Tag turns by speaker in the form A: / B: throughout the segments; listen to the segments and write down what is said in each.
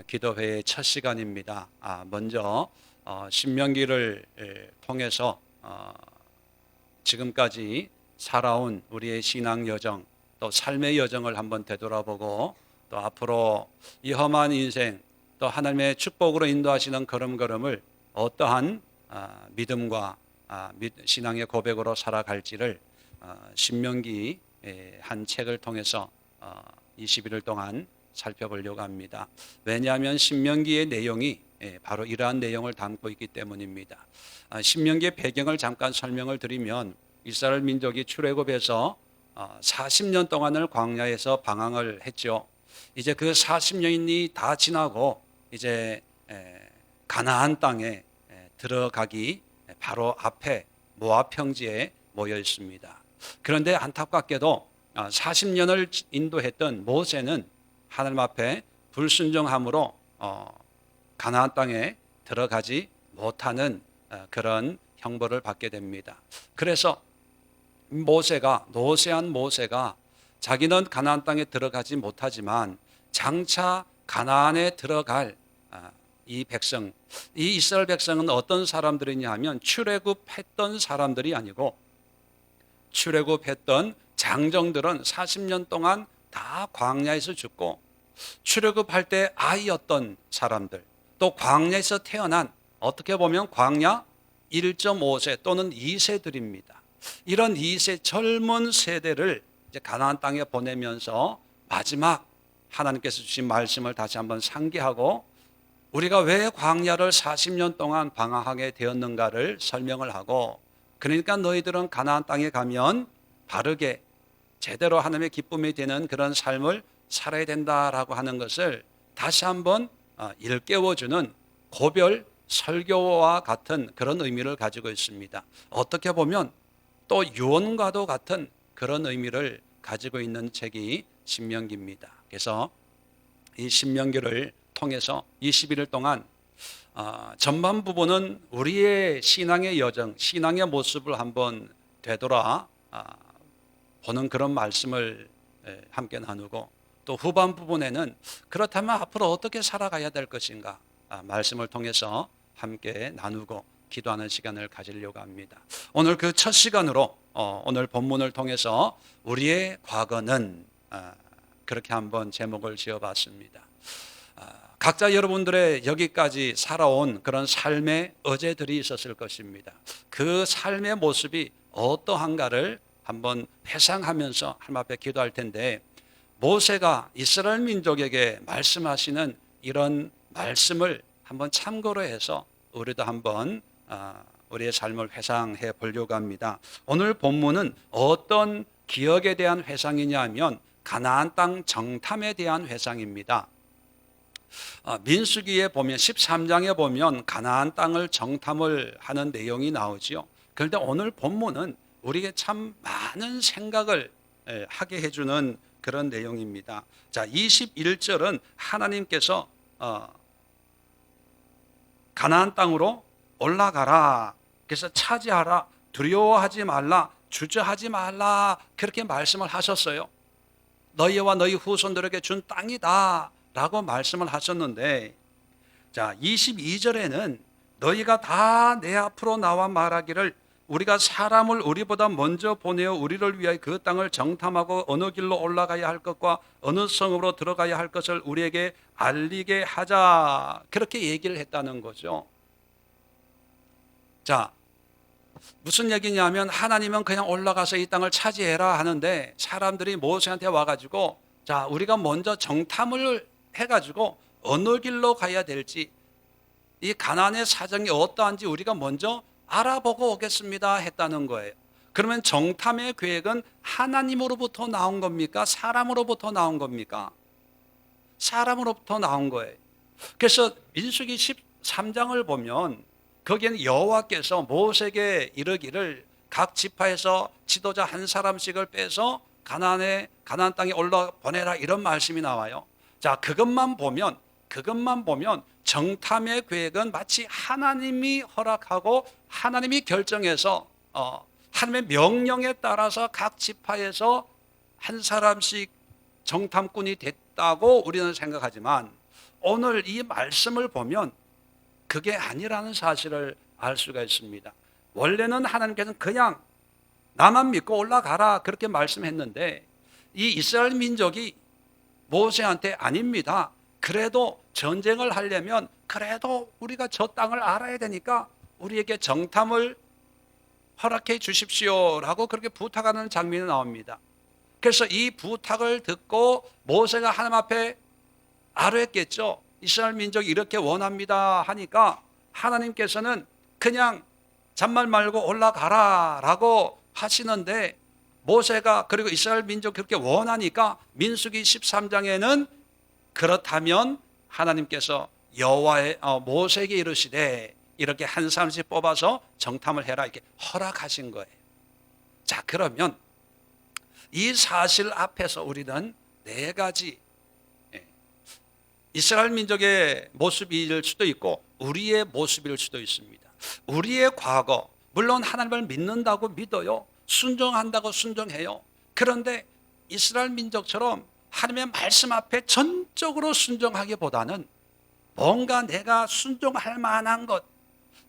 A: 기도회의 첫 시간입니다. 먼저 신명기를 통해서 지금까지 살아온 우리의 신앙 여정, 또 삶의 여정을 한번 되돌아보고, 또 앞으로 이 험한 인생, 또 하나님의 축복으로 인도하시는 걸음걸음을 어떠한 믿음과 신앙의 고백으로 살아갈지를 신명기 한 책을 통해서 21일 동안 살펴보려고 합니다. 왜냐하면 신명기의 내용이 바로 이러한 내용을 담고 있기 때문입니다. 신명기의 배경을 잠깐 설명을 드리면, 이스라엘 민족이 출애굽에서 40년 동안을 광야에서 방황을 했죠. 이제 그 40년이 다 지나고 이제 가나안 땅에 들어가기 바로 앞에 모압 평지에 모여 있습니다. 그런데 안타깝게도 40년을 인도했던 모세는 하나님 앞에 불순종함으로 가나안 땅에 들어가지 못하는 그런 형벌을 받게 됩니다. 그래서 노쇠한 모세가 자기는 가나안 땅에 들어가지 못하지만 장차 가나안에 들어갈 이 백성, 이 이스라엘 백성은 어떤 사람들이냐 하면 출애굽했던 사람들이 아니고, 출애굽했던 장정들은 40년 동안 다 광야에서 죽고, 출애굽할 때 아이였던 사람들, 또 광야에서 태어난, 어떻게 보면 광야 1.5세 또는 2세들입니다. 이런 2세 젊은 세대를 이제 가나안 땅에 보내면서 마지막 하나님께서 주신 말씀을 다시 한번 상기하고, 우리가 왜 광야를 40년 동안 방황하게 되었는가를 설명을 하고, 그러니까 너희들은 가나안 땅에 가면 바르게 제대로 하나님의 기쁨이 되는 그런 삶을 살아야 된다라고 하는 것을 다시 한번 일깨워주는 고별 설교와 같은 그런 의미를 가지고 있습니다. 어떻게 보면 또 유언과도 같은 그런 의미를 가지고 있는 책이 신명기입니다. 그래서 이 신명기를 통해서 21일 동안 전반 부분은 우리의 신앙의 여정, 신앙의 모습을 한번 되돌아 보는 그런 말씀을 함께 나누고, 또 후반 부분에는 그렇다면 앞으로 어떻게 살아가야 될 것인가 말씀을 통해서 함께 나누고 기도하는 시간을 가지려고 합니다. 오늘 그 첫 시간으로 오늘 본문을 통해서 우리의 과거는, 그렇게 한번 제목을 지어봤습니다. 각자 여러분들의 여기까지 살아온 그런 삶의 어제들이 있었을 것입니다. 그 삶의 모습이 어떠한가를 한번 회상하면서 하나님 앞에 기도할 텐데, 모세가 이스라엘 민족에게 말씀하시는 이런 말씀을 한번 참고로 해서 우리도 한번 우리의 삶을 회상해 보려고 합니다. 오늘 본문은 어떤 기억에 대한 회상이냐 하면 가나안 땅 정탐에 대한 회상입니다. 민수기에 보면 13장에 보면 가나안 땅을 정탐을 하는 내용이 나오죠. 그런데 오늘 본문은 우리에게 참 많은 생각을 하게 해주는 그런 내용입니다. 자, 21절은 하나님께서 가나안 땅으로 올라가라, 그래서 차지하라, 두려워하지 말라, 주저하지 말라, 그렇게 말씀을 하셨어요. 너희와 너희 후손들에게 준 땅이다 라고 말씀을 하셨는데, 자, 22절에는 너희가 다 내 앞으로 나와 말하기를 우리가 사람을 우리보다 먼저 보내어 우리를 위하여 그 땅을 정탐하고 어느 길로 올라가야 할 것과 어느 성으로 들어가야 할 것을 우리에게 알리게 하자, 그렇게 얘기를 했다는 거죠. 자, 무슨 얘기냐면 하나님은 그냥 올라가서 이 땅을 차지해라 하는데, 사람들이 모세한테 와가지고 자, 우리가 먼저 정탐을 해가지고 어느 길로 가야 될지, 이 가나안의 사정이 어떠한지 우리가 먼저 알아보고 오겠습니다 했다는 거예요. 그러면 정탐의 계획은 하나님으로부터 나온 겁니까? 사람으로부터 나온 겁니까? 사람으로부터 나온 거예요. 그래서 민수기 13장을 보면 거기에는 여호와께서 모세에게 이르기를 각 지파에서 지도자 한 사람씩을 빼서 가나안 땅에 올라 보내라, 이런 말씀이 나와요. 자, 그것만 보면 정탐의 계획은 마치 하나님이 허락하고 하나님이 결정해서 하나님의 명령에 따라서 각 지파에서 한 사람씩 정탐꾼이 됐다고 우리는 생각하지만, 오늘 이 말씀을 보면 그게 아니라는 사실을 알 수가 있습니다. 원래는 하나님께서는 그냥 나만 믿고 올라가라 그렇게 말씀했는데 이 이스라엘 민족이 모세한테 아닙니다. 그래도 전쟁을 하려면 그래도 우리가 저 땅을 알아야 되니까 우리에게 정탐을 허락해 주십시오라고 그렇게 부탁하는 장면이 나옵니다. 그래서 이 부탁을 듣고 모세가 하나님 앞에 아뢰했겠죠. 이스라엘 민족이 이렇게 원합니다 하니까 하나님께서는 그냥 잔말 말고 올라가라 라고 하시는데 모세가 그리고 이스라엘 민족이 그렇게 원하니까 민수기 13장에는 그렇다면 하나님께서 모세에게 이르시되 이렇게 한 사람씩 뽑아서 정탐을 해라 이렇게 허락하신 거예요. 자, 그러면 이 사실 앞에서 우리는 네 가지 이스라엘 민족의 모습일 수도 있고 우리의 모습일 수도 있습니다. 우리의 과거, 물론 하나님을 믿는다고 믿어요. 순종한다고 순종해요. 그런데 이스라엘 민족처럼 하나님의 말씀 앞에 전적으로 순종하기보다는 뭔가 내가 순종할 만한 것,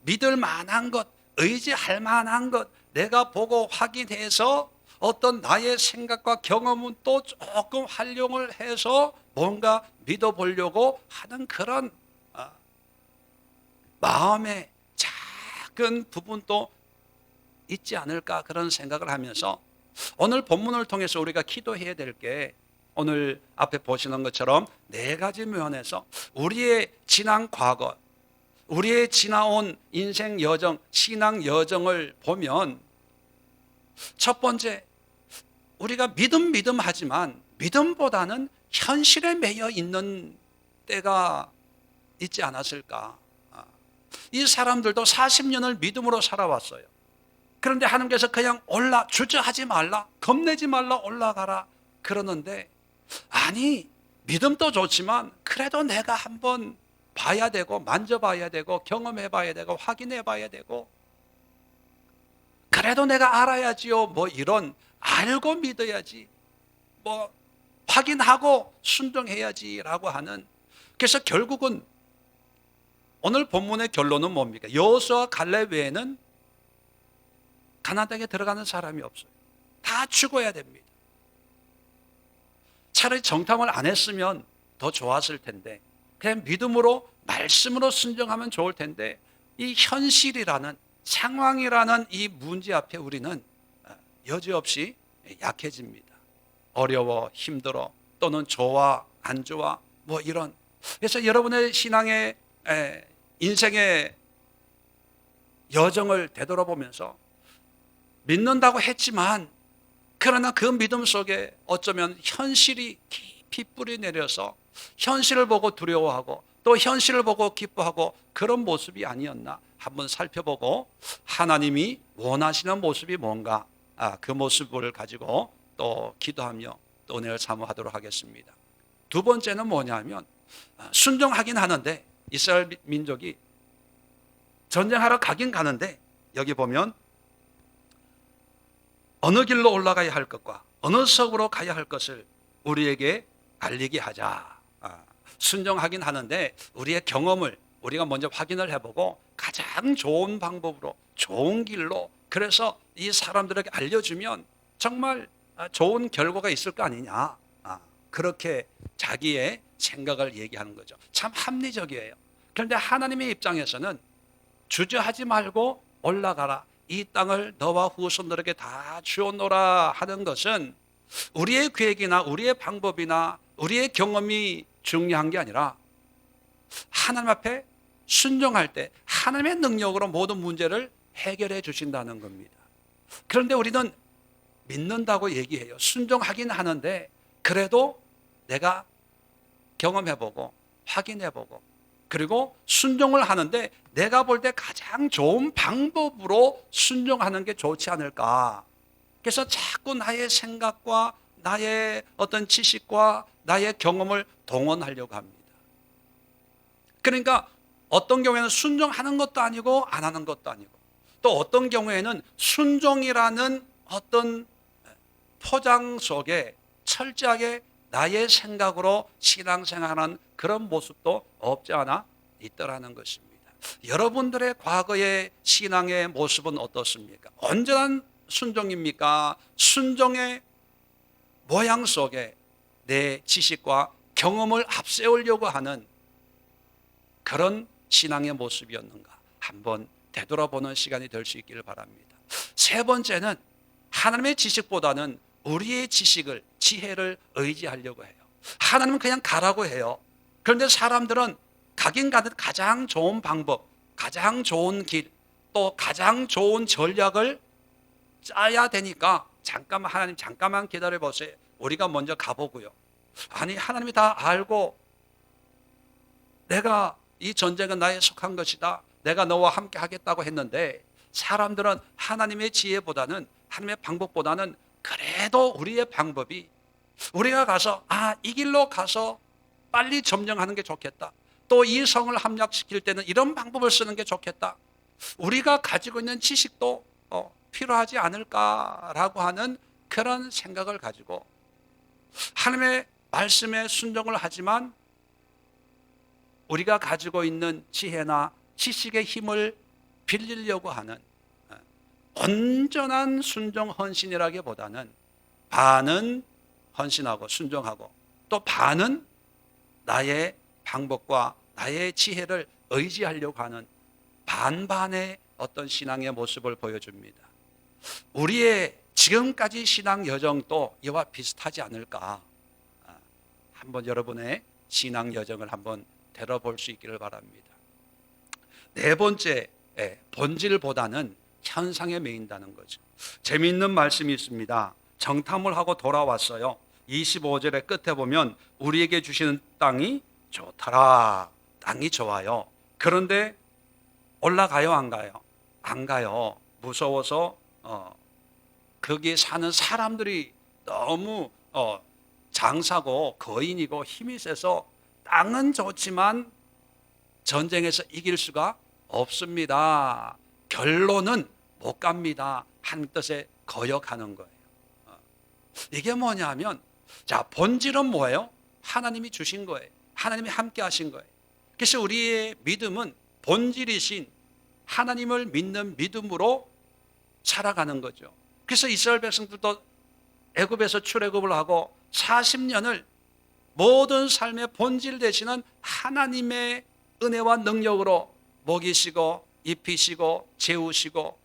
A: 믿을 만한 것, 의지할 만한 것, 내가 보고 확인해서 어떤 나의 생각과 경험은 또 조금 활용을 해서 뭔가 믿어보려고 하는 그런 마음의 작은 부분도 있지 않을까 그런 생각을 하면서 오늘 본문을 통해서 우리가 기도해야 될 게 오늘 앞에 보시는 것처럼 네 가지 면에서 우리의 지난 과거, 우리의 지나온 인생 여정, 신앙 여정을 보면 첫 번째, 우리가 믿음 하지만 믿음보다는 현실에 매여 있는 때가 있지 않았을까. 이 사람들도 40년을 믿음으로 살아왔어요. 그런데 하나님께서 그냥 주저하지 말라, 겁내지 말라, 올라가라 그러는데 아니, 믿음도 좋지만 그래도 내가 한번 봐야 되고 만져봐야 되고 경험해 봐야 되고 확인해 봐야 되고 그래도 내가 알아야지요. 뭐 이런 알고 믿어야지, 뭐 확인하고 순종해야지라고 하는. 그래서 결국은 오늘 본문의 결론은 뭡니까? 여호수아와 갈렙 외에는 가나안 땅에 들어가는 사람이 없어요. 다 죽어야 됩니다. 차라리 정탐을 안 했으면 더 좋았을 텐데 그냥 믿음으로 말씀으로 순종하면 좋을 텐데 이 현실이라는 상황이라는 이 문제 앞에 우리는 여지없이 약해집니다. 어려워, 힘들어, 또는 좋아, 안 좋아, 뭐 이런. 그래서 여러분의 신앙의 인생의 여정을 되돌아보면서 믿는다고 했지만 그러나 그 믿음 속에 어쩌면 현실이 깊이 뿌리 내려서 현실을 보고 두려워하고 또 현실을 보고 기뻐하고 그런 모습이 아니었나 한번 살펴보고 하나님이 원하시는 모습이 뭔가 그 모습을 가지고 또 기도하며 또 은혜를 사모하도록 하겠습니다. 두 번째는 뭐냐면 순종하긴 하는데 이스라엘 민족이 전쟁하러 가긴 가는데 여기 보면 어느 길로 올라가야 할 것과 어느 석으로 가야 할 것을 우리에게 알리게 하자. 순종하긴 하는데 우리의 경험을 우리가 먼저 확인을 해보고 가장 좋은 방법으로 좋은 길로 그래서 이 사람들에게 알려주면 정말 좋은 결과가 있을 거 아니냐. 그렇게 자기의 생각을 얘기하는 거죠. 참 합리적이에요. 그런데 하나님의 입장에서는 주저하지 말고 올라가라. 이 땅을 너와 후손들에게 다 주었노라 하는 것은 우리의 계획이나 우리의 방법이나 우리의 경험이 중요한 게 아니라 하나님 앞에 순종할 때 하나님의 능력으로 모든 문제를 해결해 주신다는 겁니다. 그런데 우리는 믿는다고 얘기해요. 순종하긴 하는데 그래도 내가 경험해보고 확인해보고 그리고 순종을 하는데 내가 볼 때 가장 좋은 방법으로 순종하는 게 좋지 않을까. 그래서 자꾸 나의 생각과 나의 어떤 지식과 나의 경험을 동원하려고 합니다. 그러니까 어떤 경우에는 순종하는 것도 아니고 안 하는 것도 아니고 또 어떤 경우에는 순종이라는 어떤 포장 속에 철저하게 나의 생각으로 신앙생활하는 그런 모습도 없지 않아 있더라는 것입니다. 여러분들의 과거의 신앙의 모습은 어떻습니까? 온전한 순종입니까? 순종의 모양 속에 내 지식과 경험을 앞세우려고 하는 그런 신앙의 모습이었는가? 한번 되돌아보는 시간이 될 수 있기를 바랍니다. 세 번째는 하나님의 지식보다는 우리의 지식을, 지혜를 의지하려고 해요. 하나님은 그냥 가라고 해요. 그런데 사람들은 가긴 가는 가장 좋은 방법, 가장 좋은 길, 또 가장 좋은 전략을 짜야 되니까 잠깐만, 하나님 잠깐만 기다려 보세요. 우리가 먼저 가보고요. 아니, 하나님이 다 알고 내가 이 전쟁은 나에 속한 것이다, 내가 너와 함께 하겠다고 했는데, 사람들은 하나님의 지혜보다는, 하나님의 방법보다는 그래도 우리의 방법이, 우리가 가서 이 길로 가서 빨리 점령하는 게 좋겠다, 또 이 성을 함락시킬 때는 이런 방법을 쓰는 게 좋겠다, 우리가 가지고 있는 지식도 필요하지 않을까라고 하는 그런 생각을 가지고 하나님의 말씀에 순종을 하지만 우리가 가지고 있는 지혜나 지식의 힘을 빌리려고 하는 온전한 순종 헌신이라기보다는 반은 헌신하고 순종하고 또 반은 나의 방법과 나의 지혜를 의지하려고 하는 반반의 어떤 신앙의 모습을 보여줍니다. 우리의 지금까지 신앙 여정도 이와 비슷하지 않을까? 한번 여러분의 신앙 여정을 한번 되돌아볼 수 있기를 바랍니다. 네 번째, 본질보다는 현상에 매인다는 거죠. 재미있는 말씀이 있습니다. 정탐을 하고 돌아왔어요. 25절의 끝에 보면 우리에게 주시는 땅이 좋더라. 땅이 좋아요. 그런데 올라가요, 안 가요? 안 가요. 무서워서 거기에 사는 사람들이 너무 장사고 거인이고 힘이 세서 땅은 좋지만 전쟁에서 이길 수가 없습니다. 결론은 못 갑니다. 하나님 뜻에 거역하는 거예요. 이게 뭐냐면, 자, 본질은 뭐예요? 하나님이 주신 거예요. 하나님이 함께 하신 거예요. 그래서 우리의 믿음은 본질이신 하나님을 믿는 믿음으로 살아가는 거죠. 그래서 이스라엘 백성들도 애굽에서 출애굽을 하고 40년을 모든 삶의 본질 되시는 하나님의 은혜와 능력으로 먹이시고 입히시고 재우시고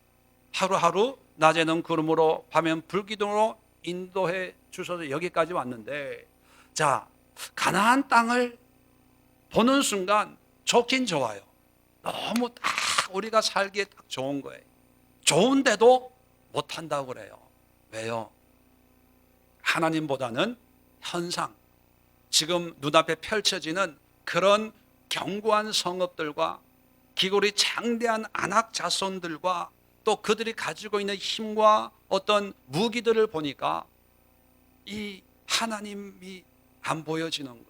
A: 하루하루 낮에는 구름으로 밤에는 불기둥으로 인도해 주셔서 여기까지 왔는데, 자, 가나안 땅을 보는 순간 좋긴 좋아요. 너무 딱 우리가 살기에 딱 좋은 거예요. 좋은데도 못한다고 그래요. 왜요? 하나님보다는 현상, 지금 눈앞에 펼쳐지는 그런 견고한 성읍들과 기골이 장대한 안악 자손들과 또 그들이 가지고 있는 힘과 어떤 무기들을 보니까 이 하나님이 안 보여지는 거예요.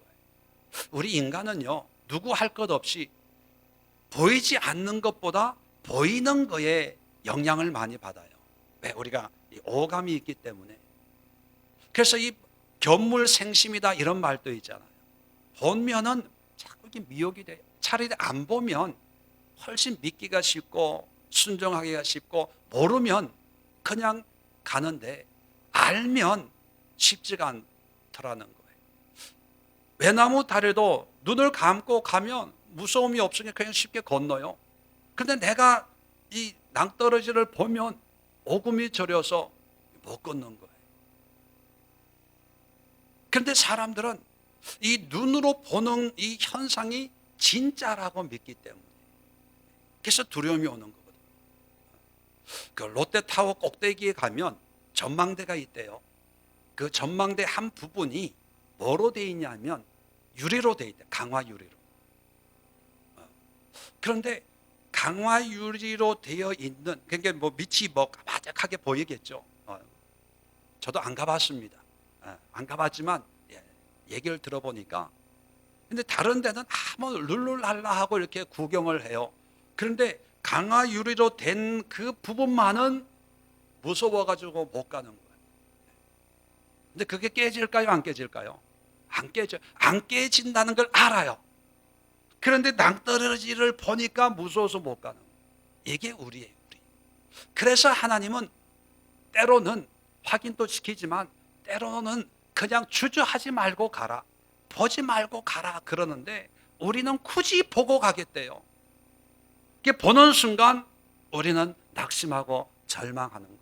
A: 우리 인간은요, 누구 할 것 없이 보이지 않는 것보다 보이는 거에 영향을 많이 받아요. 왜? 우리가 오감이 있기 때문에. 그래서 이 견물생심이다 이런 말도 있잖아요. 보면은 자꾸 이렇게 미혹이 돼요. 차라리 안 보면 훨씬 믿기가 쉽고 순종하기가 쉽고, 모르면 그냥 가는데 알면 쉽지가 않더라는 거예요. 외나무 다리도 눈을 감고 가면 무서움이 없으니까 그냥 쉽게 건너요. 그런데 내가 이 낭떠러지를 보면 오금이 저려서 못 걷는 거예요. 그런데 사람들은 이 눈으로 보는 이 현상이 진짜라고 믿기 때문에, 그래서 두려움이 오는 거거든요. 그 롯데타워 꼭대기에 가면 전망대가 있대요. 그 전망대 한 부분이 뭐로 되어 있냐면 유리로 되어 있대요. 강화 유리로. 그런데 강화 유리로 되어 있는, 그러니까 뭐 밑이 뭐 까마득하게 보이겠죠. 저도 안 가봤습니다. 안 가봤지만 얘기를 들어보니까, 근데 다른 데는 뭐 룰루랄라 하고 이렇게 구경을 해요. 그런데 강화 유리로 된 그 부분만은 무서워가지고 못 가는 거예요. 근데 그게 깨질까요, 안 깨질까요? 안 깨져. 안 깨진다는 걸 알아요. 그런데 낭떠러지를 보니까 무서워서 못 가는 거예요. 이게 우리예요. 우리. 그래서 하나님은 때로는 확인도 시키지만 때로는 그냥 주저하지 말고 가라. 보지 말고 가라 그러는데 우리는 굳이 보고 가겠대요. 이게 보는 순간 우리는 낙심하고 절망하는 거예요.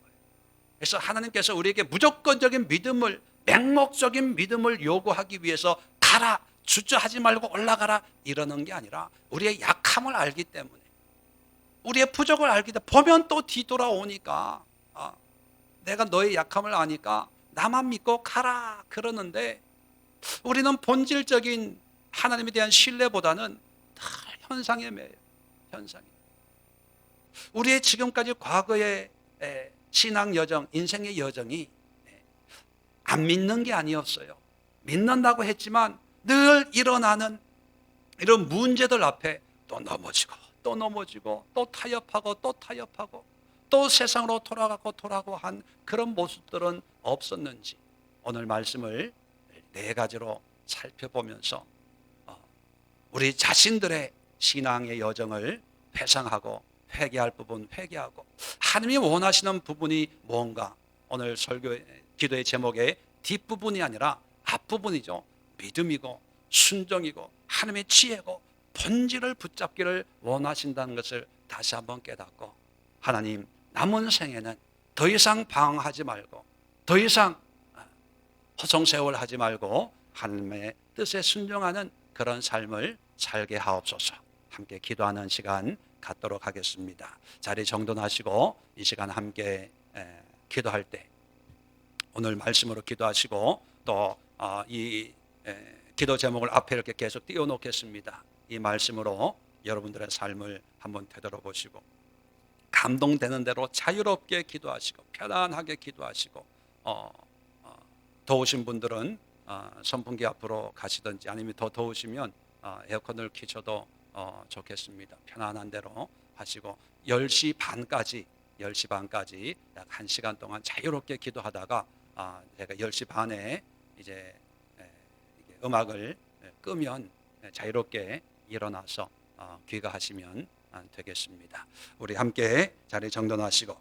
A: 그래서 하나님께서 우리에게 무조건적인 믿음을, 맹목적인 믿음을 요구하기 위해서 가라, 주저하지 말고 올라가라 이러는 게 아니라 우리의 약함을 알기 때문에, 우리의 부족을 알기 때문에 보면 또 뒤돌아오니까 내가 너의 약함을 아니까 나만 믿고 가라 그러는데 우리는 본질적인 하나님에 대한 신뢰보다는 다 현상에 매여요. 현상에. 우리의 지금까지 과거의 신앙 여정, 인생의 여정이 안 믿는 게 아니었어요. 믿는다고 했지만 늘 일어나는 이런 문제들 앞에 또 넘어지고 또 넘어지고 또 타협하고 또 타협하고 또 세상으로 돌아가고 한 그런 모습들은 없었는지 오늘 말씀을 네 가지로 살펴보면서 우리 자신들의 신앙의 여정을 회상하고 회개할 부분 회개하고 하나님이 원하시는 부분이 뭔가, 오늘 설교의 기도의 제목의 뒷부분이 아니라 앞부분이죠. 믿음이고 순종이고 하나님의 지혜고 본질을 붙잡기를 원하신다는 것을 다시 한번 깨닫고, 하나님 남은 생에는 더 이상 방황하지 말고 더 이상 허송세월하지 말고 하나님의 뜻에 순종하는 그런 삶을 살게 하옵소서. 함께 기도하는 시간 갖도록 하겠습니다. 자리 정돈하시고 이 시간 함께 기도할 때 오늘 말씀으로 기도하시고 또 이 기도 제목을 앞에 이렇게 계속 띄워놓겠습니다. 이 말씀으로 여러분들의 삶을 한번 되돌아보시고 감동되는 대로 자유롭게 기도하시고 편안하게 기도하시고 더우신 분들은 선풍기 앞으로 가시든지 아니면 더 더우시면 에어컨을 켜셔도 좋겠습니다. 편안한 대로 하시고 10시 반까지 약 1시간 동안 자유롭게 기도하다가 제가 10시 반에 이제 음악을 끄면 자유롭게 일어나서 귀가하시면 되겠습니다. 우리 함께 자리 정돈하시고